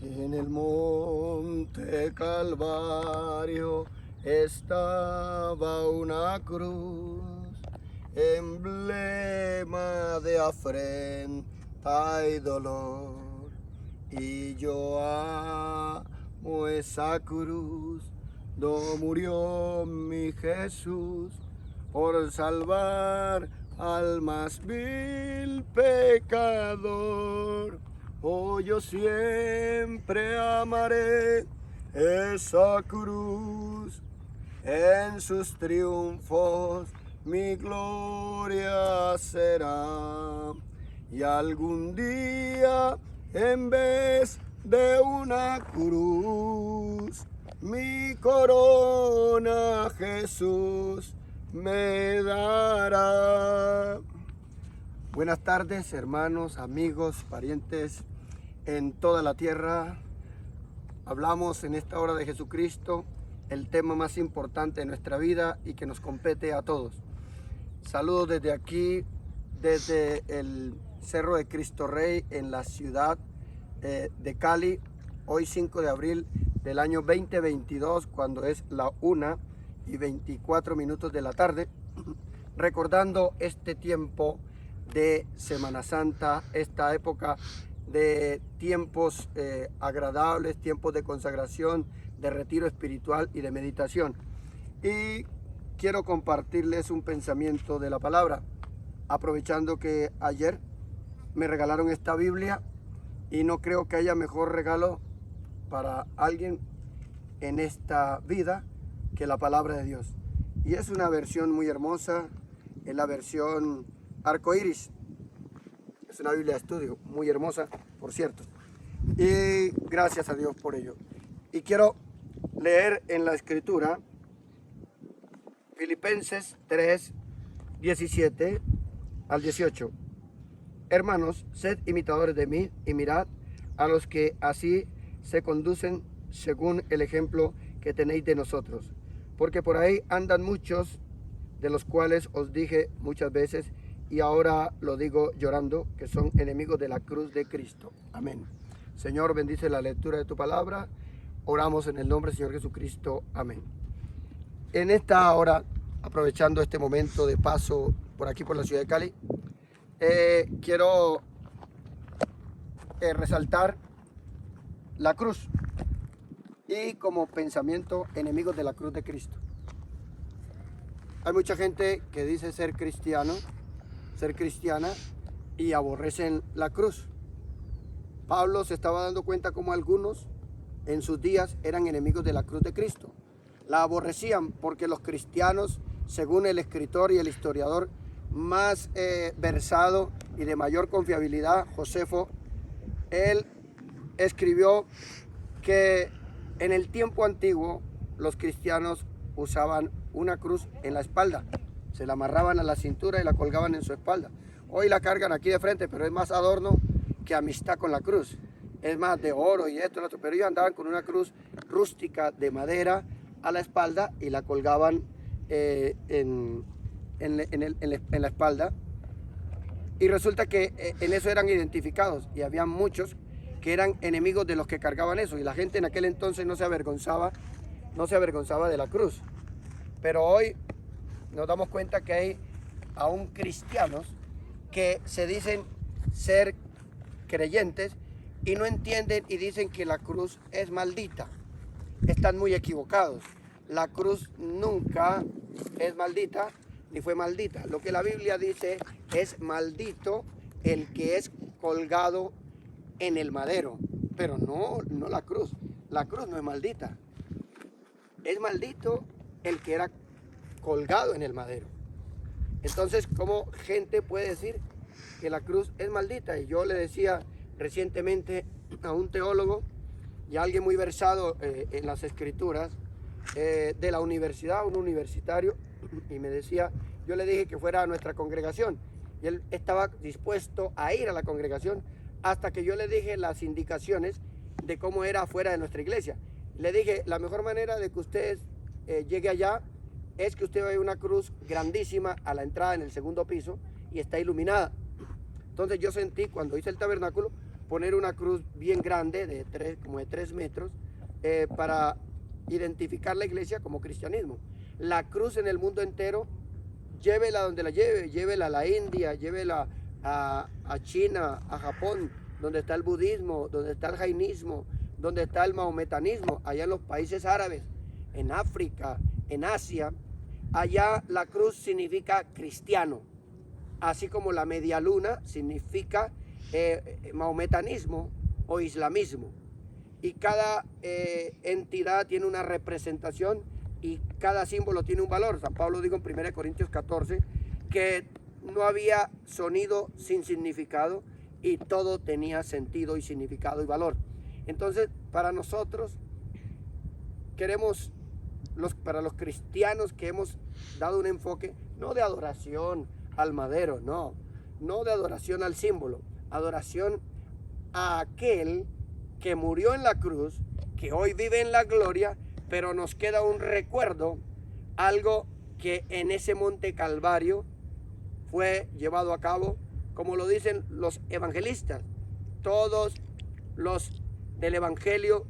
En el monte Calvario estaba una cruz, emblema de afrenta y dolor. Y yo amo esa cruz, donde murió mi Jesús por salvar al más vil pecador. Oh, yo siempre amaré esa cruz, en sus triunfos mi gloria será. Y algún día, en vez de una cruz, mi corona Jesús me dará. Buenas tardes, hermanos, amigos, parientes en toda la tierra. Hablamos en esta hora de Jesucristo, el tema más importante de nuestra vida y que nos compete a todos. Saludos desde aquí, desde el Cerro de Cristo Rey en la ciudad de Cali, hoy 5 de abril del año 2022, cuando es la 1:24 de la tarde, recordando este tiempo de Semana Santa, esta época de tiempos agradables, tiempos de consagración, de retiro espiritual y de meditación. Y quiero compartirles un pensamiento de la palabra, aprovechando que ayer me regalaron esta Biblia y no creo que haya mejor regalo para alguien en esta vida que la palabra de Dios. Y es una versión muy hermosa, es la versión arcoíris. Es una Biblia de estudio muy hermosa, por cierto. Y gracias a Dios por ello. Y quiero leer en la Escritura Filipenses 3:17 al 18. Hermanos, sed imitadores de mí y mirad a los que así se conducen según el ejemplo que tenéis de nosotros. Porque por ahí andan muchos, de los cuales os dije muchas veces, y ahora lo digo llorando, que son enemigos de la cruz de Cristo. Amén. Señor, bendice la lectura de tu palabra. Oramos en el nombre del Señor Jesucristo. Amén. En esta hora, aprovechando este momento de paso por aquí por la ciudad de Cali, quiero resaltar la cruz y como pensamiento enemigos de la cruz de Cristo. Hay mucha gente que dice ser cristiano, ser cristiana y aborrecen la cruz. Pablo se estaba dando cuenta como algunos en sus días eran enemigos de la cruz de Cristo. La aborrecían porque los cristianos, según el escritor y el historiador más versado y de mayor confiabilidad, Josefo, él escribió que en el tiempo antiguo los cristianos usaban una cruz en la espalda, se la amarraban a la cintura y la colgaban en su espalda. Hoy la cargan aquí de frente, pero es más adorno que amistad con la cruz. Es más de oro y esto y lo otro, pero ellos andaban con una cruz rústica de madera a la espalda y la colgaban en la espalda. Y resulta que en eso eran identificados y había muchos que eran enemigos de los que cargaban eso, y la gente en aquel entonces no se avergonzaba de la cruz. Pero hoy nos damos cuenta que hay aún cristianos que se dicen ser creyentes y no entienden y dicen que la cruz es maldita. Están muy equivocados. La cruz nunca es maldita ni fue maldita. Lo que la Biblia dice es maldito el que es colgado en el madero, pero no la cruz. La cruz no es maldita. Es maldito el que era colgado en el madero. Entonces, ¿cómo gente puede decir que la cruz es maldita? Y yo le decía recientemente a un teólogo y a alguien muy versado en las escrituras de la universidad, un universitario, y me decía, yo le dije que fuera a nuestra congregación y él estaba dispuesto a ir a la congregación hasta que yo le dije las indicaciones de cómo era afuera de nuestra iglesia. Le dije, la mejor manera de que usted llegue allá es que usted vea una cruz grandísima a la entrada en el segundo piso y está iluminada. Entonces yo sentí cuando hice el tabernáculo, poner una cruz bien grande, como de 3 metros, para identificar la iglesia como cristianismo. La cruz en el mundo entero, llévela donde la lleve, llévela a la India, llévela a China, a Japón, donde está el budismo, donde está el jainismo, donde está el mahometanismo, allá en los países árabes, en África, en Asia. Allá la cruz significa cristiano, así como la media luna significa mahometanismo o islamismo. Y cada entidad tiene una representación y cada símbolo tiene un valor. San Pablo dijo en 1 Corintios 14 que no había sonido sin significado y todo tenía sentido y significado y valor. Entonces, para nosotros, para los cristianos que hemos dado un enfoque, no de adoración al madero, no de adoración al símbolo, adoración a aquel que murió en la cruz, que hoy vive en la gloria, pero nos queda un recuerdo, algo que en ese monte Calvario fue llevado a cabo, como lo dicen los evangelistas. Todos los del evangelio,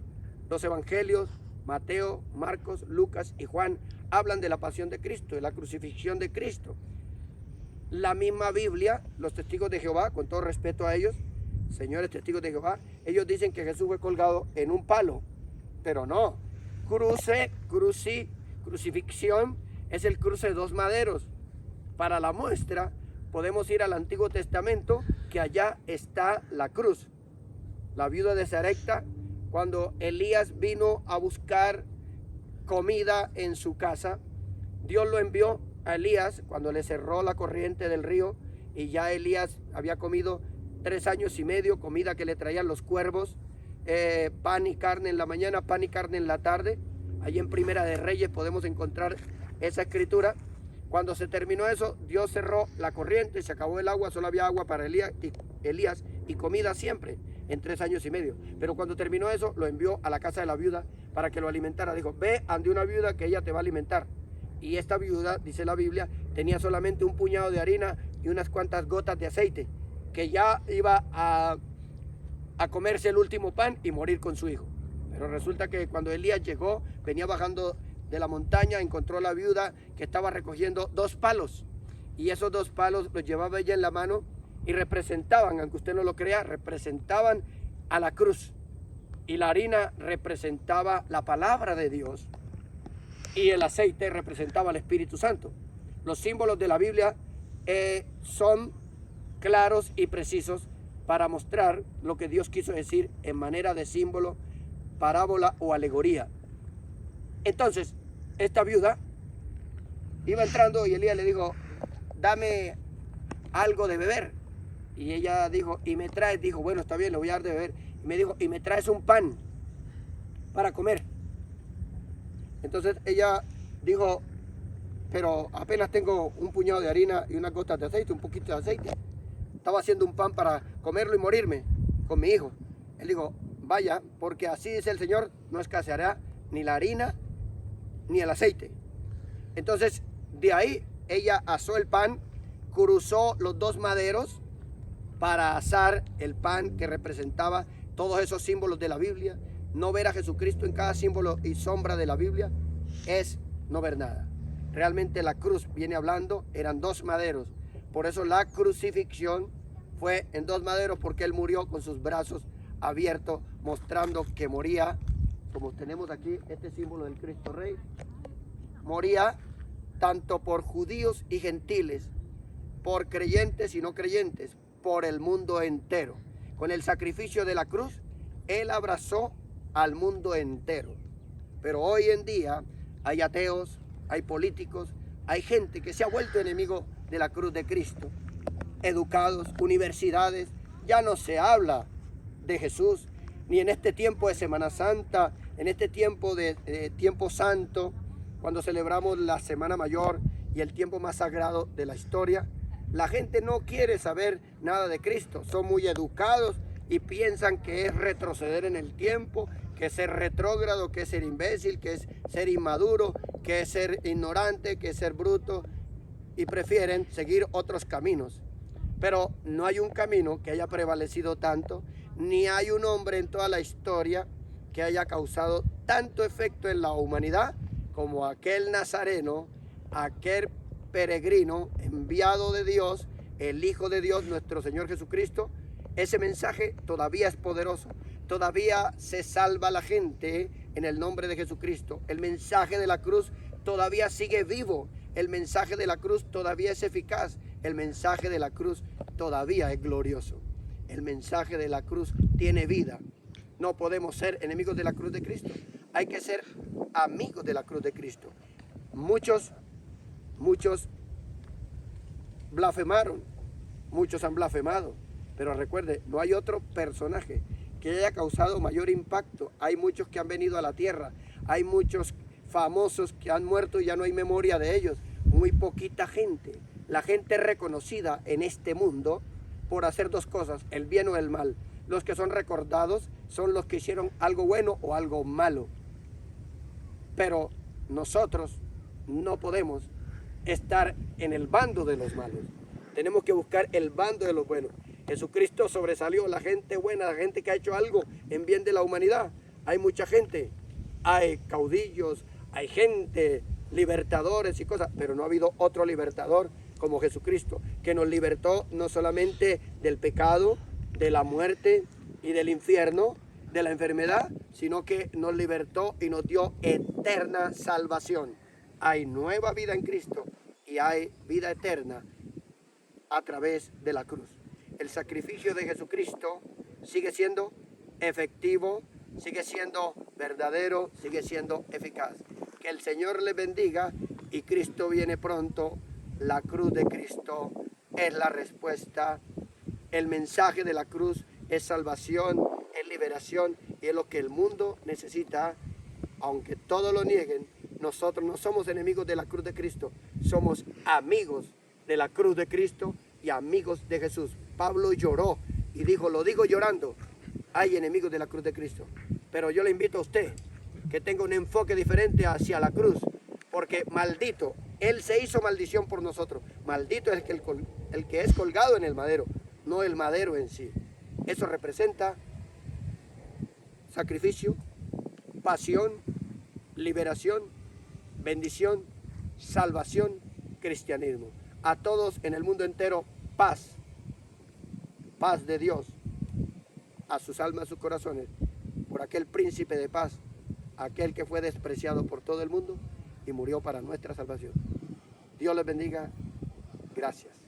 los evangelios, Mateo, Marcos, Lucas y Juan, hablan de la pasión de Cristo, de la crucifixión de Cristo. La misma Biblia, los testigos de Jehová, con todo respeto a ellos, señores testigos de Jehová, ellos dicen que Jesús fue colgado en un palo, pero no. Crucifixión es el cruce de 2 maderos. Para la muestra podemos ir al Antiguo Testamento, que allá está la cruz. La viuda de Sarepta, cuando Elías vino a buscar comida en su casa, Dios lo envió a Elías cuando le cerró la corriente del río, y ya Elías había comido 3 años y medio, comida que le traían los cuervos, pan y carne en la mañana, pan y carne en la tarde. Allí en Primera de Reyes podemos encontrar esa escritura. Cuando se terminó eso, Dios cerró la corriente, se acabó el agua, solo había agua para Elías y comida siempre, en 3 años y medio. Pero cuando terminó eso, lo envió a la casa de la viuda para que lo alimentara. Dijo, ve ante una viuda que ella te va a alimentar. Y esta viuda, dice la Biblia, tenía solamente un puñado de harina y unas cuantas gotas de aceite, que ya iba a comerse el último pan y morir con su hijo. Pero resulta que cuando Elías llegó, venía bajando de la montaña, encontró a la viuda que estaba recogiendo 2 palos, y esos 2 palos los llevaba ella en la mano y representaban, aunque usted no lo crea, representaban a la cruz, y la harina representaba la palabra de Dios y el aceite representaba al Espíritu Santo. Los símbolos de la Biblia son claros y precisos para mostrar lo que Dios quiso decir en manera de símbolo, parábola o alegoría. Entonces, esta viuda iba entrando y Elías le dijo, dame algo de beber. Y ella dijo, y me traes, dijo, bueno, está bien, le voy a dar de beber. Y me dijo, y me traes un pan para comer. Entonces ella dijo, pero apenas tengo un puñado de harina y unas gotas de aceite, un poquito de aceite. Estaba haciendo un pan para comerlo y morirme con mi hijo. Él dijo, vaya, porque así dice el Señor, no escaseará ni la harina ni el aceite. Entonces, de ahí ella asó el pan, cruzó los 2 maderos para asar el pan que representaba todos esos símbolos de la Biblia. No ver a Jesucristo en cada símbolo y sombra de la Biblia es no ver nada. Realmente la cruz viene hablando, eran 2 maderos. Por eso la crucifixión fue en 2 maderos, porque Él murió con sus brazos abiertos, mostrando que moría, como tenemos aquí este símbolo del Cristo Rey, moría tanto por judíos y gentiles, por creyentes y no creyentes, por el mundo entero. Con el sacrificio de la cruz, Él abrazó al mundo entero. Pero hoy en día hay ateos, hay políticos, hay gente que se ha vuelto enemigo de la cruz de Cristo. Educados, universidades, ya no se habla de Jesús, ni en este tiempo de Semana Santa, en este tiempo de tiempo santo, cuando celebramos la Semana Mayor y el tiempo más sagrado de la historia. La gente no quiere saber nada de Cristo, son muy educados y piensan que es retroceder en el tiempo, que es ser retrógrado, que es ser imbécil, que es ser inmaduro, que es ser ignorante, que es ser bruto, y prefieren seguir otros caminos. Pero no hay un camino que haya prevalecido tanto, Ni hay un hombre en toda la historia que haya causado tanto efecto en la humanidad como aquel nazareno, aquel peregrino enviado de Dios, el Hijo de Dios, nuestro Señor Jesucristo. Ese mensaje todavía es poderoso, todavía se salva la gente en el nombre de Jesucristo. El mensaje de la cruz todavía sigue vivo, el mensaje de la cruz todavía es eficaz, el mensaje de la cruz todavía es glorioso. El mensaje de la cruz tiene vida. No podemos ser enemigos de la cruz de Cristo, hay que ser amigos de la cruz de Cristo. Muchos blasfemaron, muchos han blasfemado, pero recuerde, no hay otro personaje que haya causado mayor impacto. Hay muchos que han venido a la tierra, hay muchos famosos que han muerto y ya no hay memoria de ellos. Muy poquita gente, la gente reconocida en este mundo por hacer dos cosas, el bien o el mal. Los que son recordados son los que hicieron algo bueno o algo malo. Pero nosotros no podemos estar en el bando de los malos. Tenemos que buscar el bando de los buenos. Jesucristo sobresalió, la gente buena, la gente que ha hecho algo en bien de la humanidad. Hay mucha gente, hay caudillos, hay gente, libertadores y cosas, pero no ha habido otro libertador como Jesucristo, que nos libertó no solamente del pecado, de la muerte y del infierno, de la enfermedad, sino que nos libertó y nos dio eterna salvación. Hay nueva vida en Cristo y hay vida eterna a través de la cruz. El sacrificio de Jesucristo sigue siendo efectivo, sigue siendo verdadero, sigue siendo eficaz. Que el Señor les bendiga y Cristo viene pronto. La cruz de Cristo es la respuesta. El mensaje de la cruz es salvación, es liberación y es lo que el mundo necesita. Aunque todos lo nieguen, nosotros no somos enemigos de la cruz de Cristo, somos amigos de la cruz de Cristo y amigos de Jesús. Pablo lloró y dijo, lo digo llorando, hay enemigos de la cruz de Cristo. Pero yo le invito a usted que tenga un enfoque diferente hacia la cruz, porque maldito, Él se hizo maldición por nosotros. Maldito es el que es colgado en el madero, no el madero en sí. Eso representa sacrificio, pasión, liberación, bendición, salvación, cristianismo. A todos en el mundo entero, paz, paz de Dios, a sus almas, a sus corazones, por aquel príncipe de paz, aquel que fue despreciado por todo el mundo y murió para nuestra salvación. Dios les bendiga. Gracias.